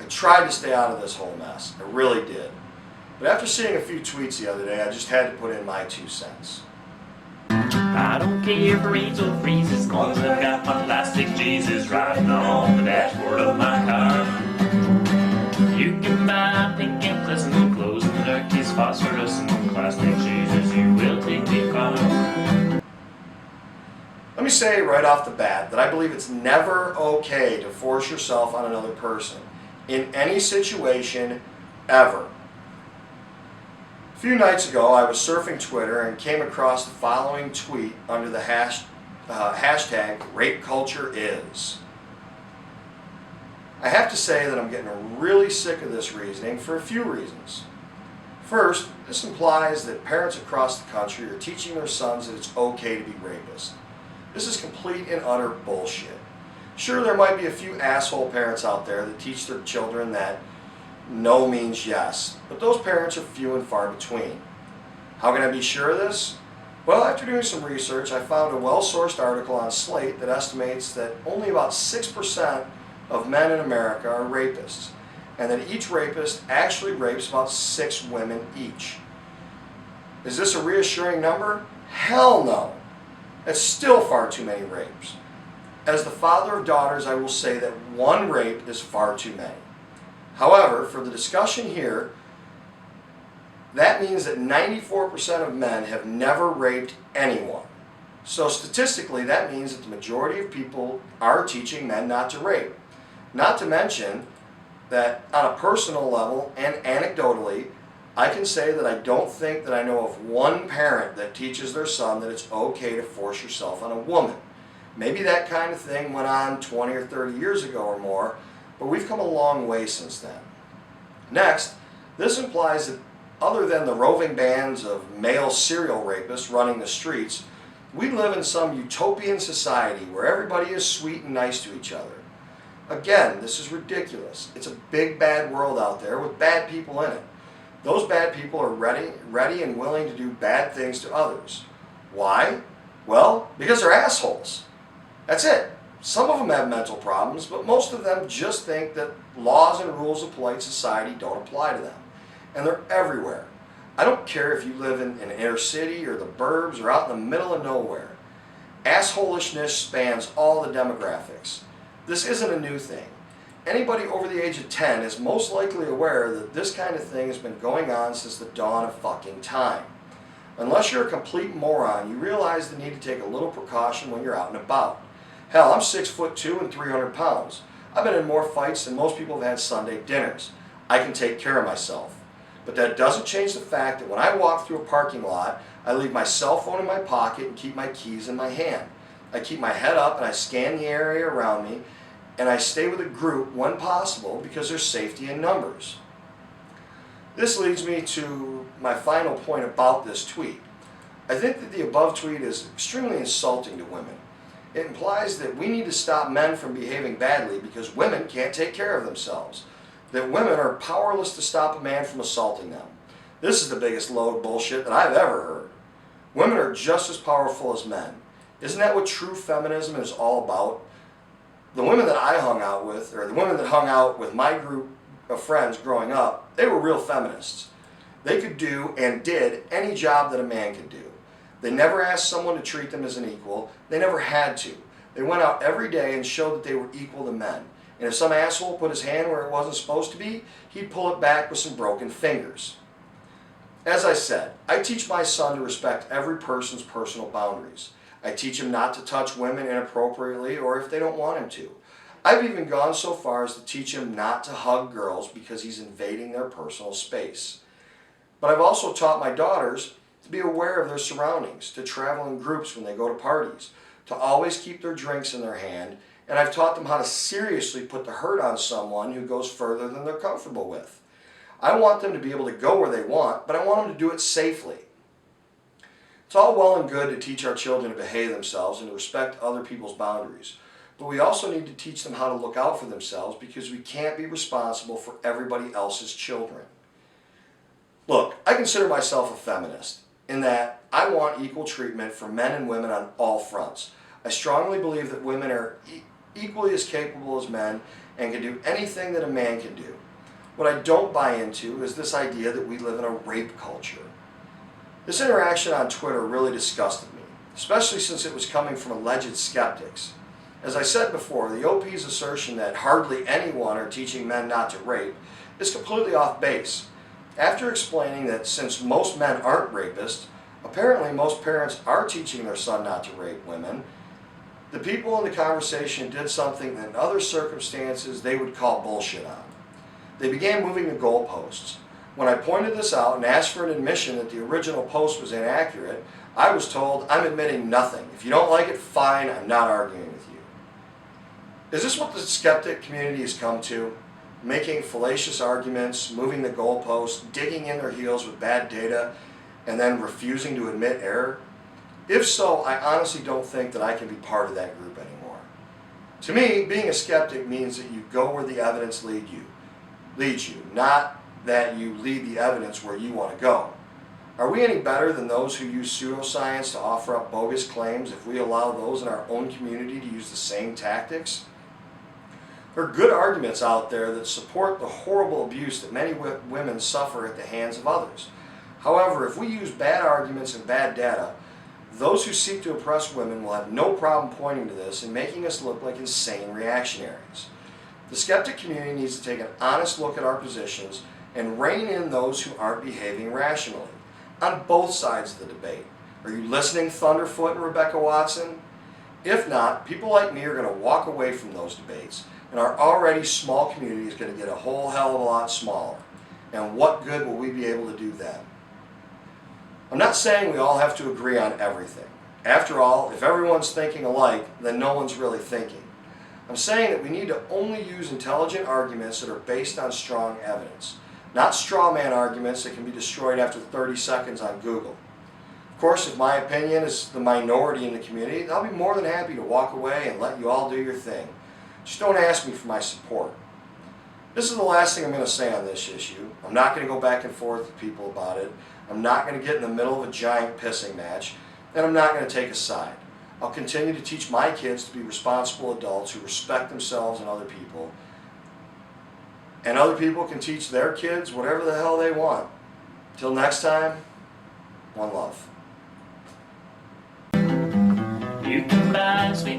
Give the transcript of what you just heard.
I tried to stay out of this whole mess. I really did. But after seeing a few tweets the other day, I just had to put in my 2 cents. I don't care if it rains or freezes, cause I've got my plastic Jesus riding on the dashboard of my car. You can buy pink and pleasant clothes and darkies, phosphorus and plastic Jesus, you will take me far. Let me say right off the bat that I believe it's never okay to force yourself on another person in any situation ever. A few nights ago, I was surfing Twitter and came across the following tweet under the hashtag #RapeCultureIs. I have to say that I'm getting really sick of this reasoning for a few reasons. First, this implies that parents across the country are teaching their sons that it's okay to be rapists. This is complete and utter bullshit. Sure, there might be a few asshole parents out there that teach their children that no means yes, but those parents are few and far between. How can I be sure of this? Well, after doing some research, I found a well-sourced article on Slate that estimates that only about 6% of men in America are rapists, and that each rapist actually rapes about 6 women each. Is this a reassuring number? Hell no! That's still far too many rapes. As the father of daughters, I will say that 1 rape is far too many. However, for the discussion here, that means that 94% of men have never raped anyone. So statistically, that means that the majority of people are teaching men not to rape. Not to mention that on a personal level and anecdotally, I can say that I don't think that I know of one parent that teaches their son that it's okay to force yourself on a woman. Maybe that kind of thing went on 20 or 30 years ago or more, but we've come a long way since then. Next, this implies that other than the roving bands of male serial rapists running the streets, we live in some utopian society where everybody is sweet and nice to each other. Again, this is ridiculous. It's a big bad world out there with bad people in it. Those bad people are ready and willing to do bad things to others. Why? Well, because they're assholes. That's it. Some of them have mental problems, but most of them just think that laws and rules of polite society don't apply to them. And they're everywhere. I don't care if you live in an inner city or the burbs or out in the middle of nowhere. Assholishness spans all the demographics. This isn't a new thing. Anybody over the age of 10 is most likely aware that this kind of thing has been going on since the dawn of fucking time. Unless you're a complete moron, you realize the need to take a little precaution when you're out and about. Hell, I'm 6'2" and 300 pounds. I've been in more fights than most people have had Sunday dinners. I can take care of myself. But that doesn't change the fact that when I walk through a parking lot, I leave my cell phone in my pocket and keep my keys in my hand. I keep my head up and I scan the area around me, and I stay with a group when possible because there's safety in numbers. This leads me to my final point about this tweet. I think that the above tweet is extremely insulting to women. It implies that we need to stop men from behaving badly because women can't take care of themselves. That women are powerless to stop a man from assaulting them. This is the biggest load of bullshit that I've ever heard. Women are just as powerful as men. Isn't that what true feminism is all about? The women that I hung out with, or the women that hung out with my group of friends growing up, they were real feminists. They could do and did any job that a man could do. They never asked someone to treat them as an equal. They never had to. They went out every day and showed that they were equal to men. And if some asshole put his hand where it wasn't supposed to be, he'd pull it back with some broken fingers. As I said, I teach my son to respect every person's personal boundaries. I teach him not to touch women inappropriately or if they don't want him to. I've even gone so far as to teach him not to hug girls because he's invading their personal space. But I've also taught my daughters to be aware of their surroundings, to travel in groups when they go to parties, to always keep their drinks in their hand, and I've taught them how to seriously put the hurt on someone who goes further than they're comfortable with. I want them to be able to go where they want, but I want them to do it safely. It's all well and good to teach our children to behave themselves and to respect other people's boundaries, but we also need to teach them how to look out for themselves because we can't be responsible for everybody else's children. Look, I consider myself a feminist in that I want equal treatment for men and women on all fronts. I strongly believe that women are equally as capable as men and can do anything that a man can do. What I don't buy into is this idea that we live in a rape culture. This interaction on Twitter really disgusted me, especially since it was coming from alleged skeptics. As I said before, the OP's assertion that hardly anyone are teaching men not to rape is completely off base. After explaining that since most men aren't rapists, apparently most parents are teaching their son not to rape women, the people in the conversation did something that in other circumstances they would call bullshit on. They began moving the goalposts. When I pointed this out and asked for an admission that the original post was inaccurate, I was told, "I'm admitting nothing. If you don't like it, fine, I'm not arguing with you." Is this what the skeptic community has come to? Making fallacious arguments, moving the goalposts, digging in their heels with bad data, and then refusing to admit error? If so, I honestly don't think that I can be part of that group anymore. To me, being a skeptic means that you go where the evidence leads you, not that you lead the evidence where you want to go. Are we any better than those who use pseudoscience to offer up bogus claims if we allow those in our own community to use the same tactics? There are good arguments out there that support the horrible abuse that many women suffer at the hands of others. However, if we use bad arguments and bad data, those who seek to oppress women will have no problem pointing to this and making us look like insane reactionaries. The skeptic community needs to take an honest look at our positions and rein in those who aren't behaving rationally, on both sides of the debate. Are you listening, Thunderfoot and Rebecca Watson? If not, people like me are going to walk away from those debates, and our already small community is going to get a whole hell of a lot smaller. And what good will we be able to do then? I'm not saying we all have to agree on everything. After all, if everyone's thinking alike, then no one's really thinking. I'm saying that we need to only use intelligent arguments that are based on strong evidence, not straw man arguments that can be destroyed after 30 seconds on Google. Of course, if my opinion is the minority in the community, I'll be more than happy to walk away and let you all do your thing. Just don't ask me for my support. This is the last thing I'm going to say on this issue. I'm not going to go back and forth with people about it. I'm not going to get in the middle of a giant pissing match, and I'm not going to take a side. I'll continue to teach my kids to be responsible adults who respect themselves and other people. And other people can teach their kids whatever the hell they want. Till next time, one love. You can buy sweet